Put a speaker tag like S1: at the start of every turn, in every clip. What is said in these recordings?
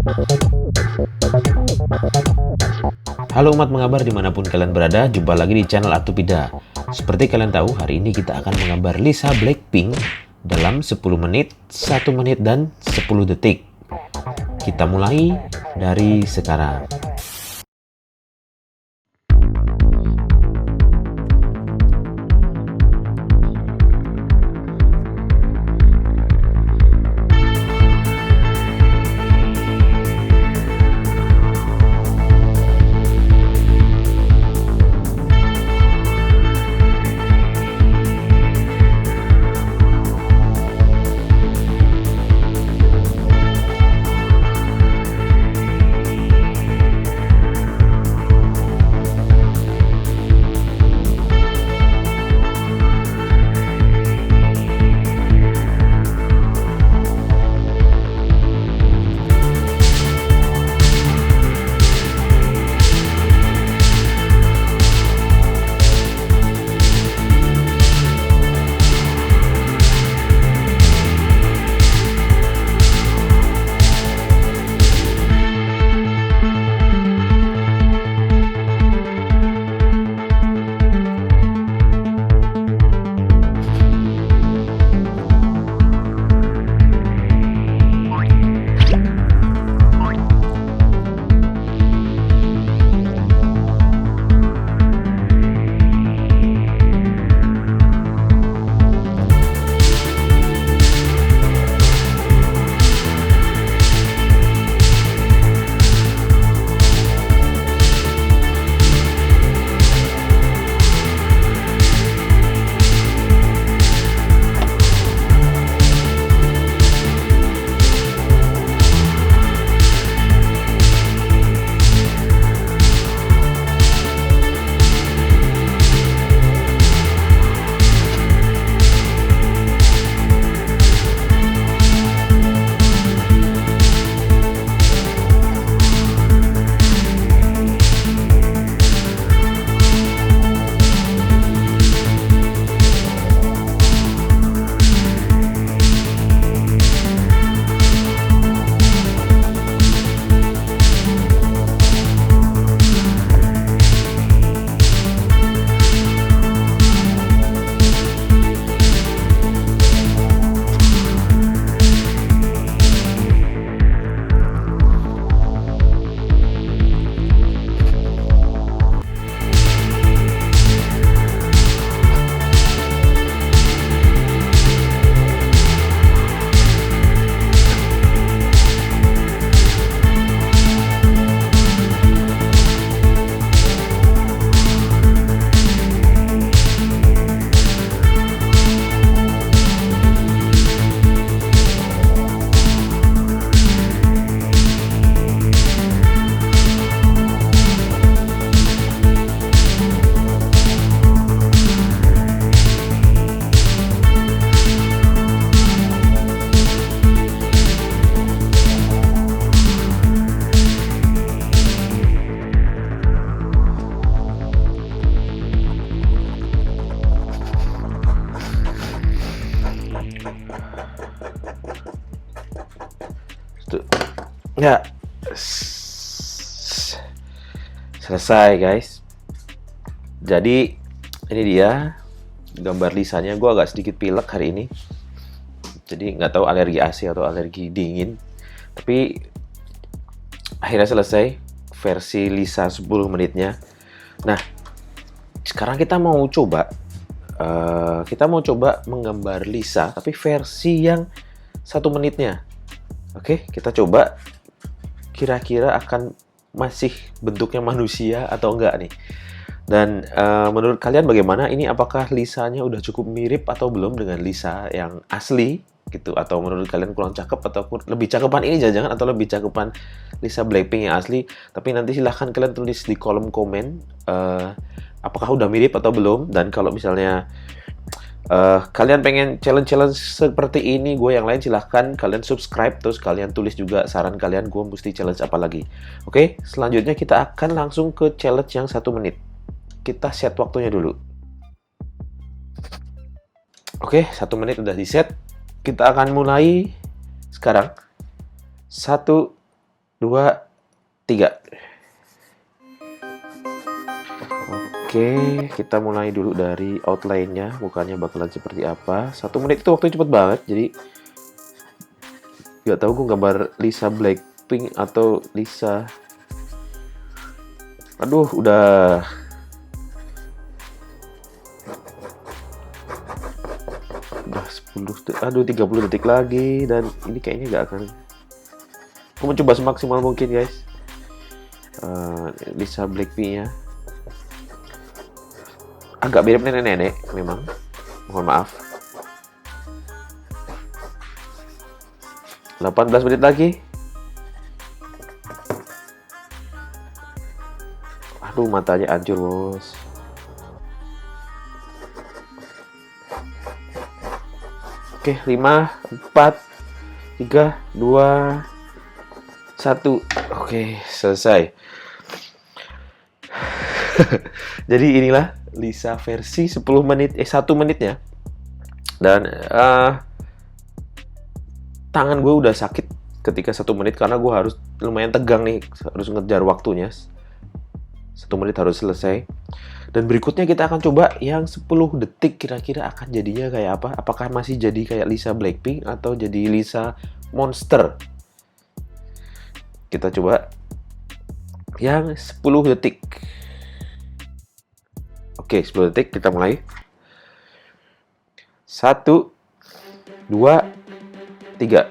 S1: Halo umat mengabar dimanapun kalian berada, jumpa lagi di channel Atupida. Seperti kalian tahu, hari ini kita akan mengabar Lisa Blackpink dalam 10 menit, 1 menit, dan 10 detik. Kita mulai dari sekarang. Ya, selesai guys. Jadi ini dia gambar Lisanya. Gue agak sedikit pilek hari ini, jadi nggak tahu alergi AC atau alergi dingin. Tapi akhirnya selesai versi Lisa 10 menitnya. Nah, sekarang kita mau coba menggambar Lisa tapi versi yang 1 menitnya. Oke, kita coba. Kira-kira akan masih bentuknya manusia atau enggak nih. Dan menurut kalian bagaimana? Ini apakah Lisanya udah cukup mirip atau belum dengan Lisa yang asli gitu? Atau menurut kalian kurang cakep ataupun lebih cakepan ini jangan-jangan, atau lebih cakepan Lisa Blackpink yang asli? Tapi nanti silahkan kalian tulis di kolom komen apakah udah mirip atau belum. Dan kalau misalnya kalian pengen challenge seperti ini, gue yang lain, silahkan kalian subscribe, terus kalian tulis juga saran kalian, gue mesti challenge apa lagi. Oke, selanjutnya kita akan langsung ke challenge yang 1 menit. Kita set waktunya dulu. Oke, 1 menit udah di set. Kita akan mulai sekarang. 1, 2, 3. Oke, kita mulai dulu dari outline-nya, mukanya bakalan seperti apa. 1 menit itu waktunya cepet banget, jadi nggak tahu gue gambar Lisa Blackpink atau Lisa. Aduh, udah 10, aduh 30 detik lagi, dan ini kayaknya nggak akan. Aku mencoba semaksimal mungkin, guys. Lisa Blackpink-nya agak mirip nenek-nenek memang, mohon maaf. 18 menit lagi. Aduh, matanya hancur, bos. Oke, 5, 4, 3, 2, 1. Oke, selesai. Jadi inilah Lisa versi 10 menit, 1 menitnya. Dan tangan gue udah sakit ketika 1 menit karena gue harus lumayan tegang nih, harus ngejar waktunya. 1 menit harus selesai. Dan berikutnya kita akan coba yang 10 detik, kira-kira akan jadinya kayak apa? Apakah masih jadi kayak Lisa Blackpink atau jadi Lisa Monster? Kita coba yang 10 detik. Oke, 10 detik kita mulai. 1, 2, 3.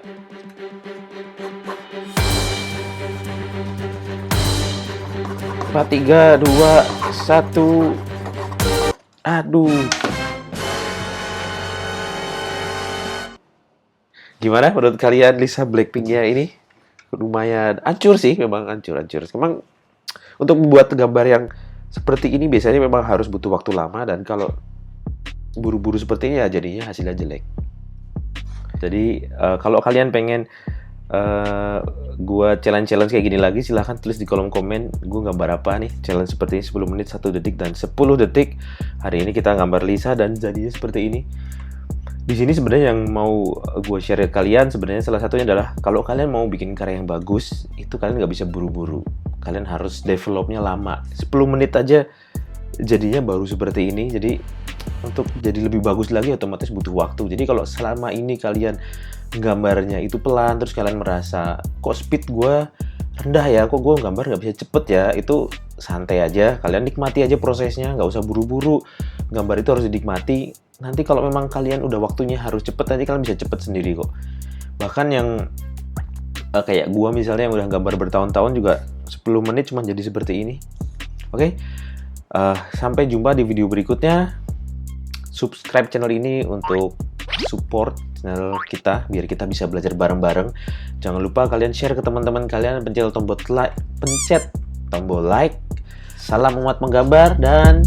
S1: 4, 3, 2, 1. Aduh. Gimana menurut kalian Lisa Blackpink-nya ini? Lumayan hancur sih, memang hancur. Memang untuk membuat gambar yang seperti ini biasanya memang harus butuh waktu lama, dan kalau buru-buru seperti ini ya jadinya hasilnya jelek. Jadi kalau kalian pengen gua challenge kayak gini lagi, silahkan tulis di kolom komen gua gambar apa nih, challenge seperti ini 10 menit, 1 detik, dan 10 detik. Hari ini kita gambar Lisa dan jadinya seperti ini. Di sini sebenarnya yang mau gue share ke kalian sebenarnya salah satunya adalah kalau kalian mau bikin karya yang bagus, itu kalian nggak bisa buru-buru. Kalian harus developnya lama. 10 menit aja jadinya baru seperti ini. Jadi untuk jadi lebih bagus lagi otomatis butuh waktu. Jadi kalau selama ini kalian gambarnya itu pelan, terus kalian merasa kok speed gue rendah ya, kok gue gambar nggak bisa cepet ya, itu santai aja. Kalian nikmati aja prosesnya, nggak usah buru-buru. Gambar itu harus dinikmati. Nanti kalau memang kalian udah waktunya harus cepet, nanti kalian bisa cepet sendiri kok. Bahkan yang kayak gua misalnya yang udah gambar bertahun-tahun juga 10 menit cuma jadi seperti ini. Oke? Sampai jumpa di video berikutnya. Subscribe channel ini untuk support channel kita biar kita bisa belajar bareng-bareng. Jangan lupa kalian share ke teman-teman kalian, pencet tombol like. Salam umat menggambar dan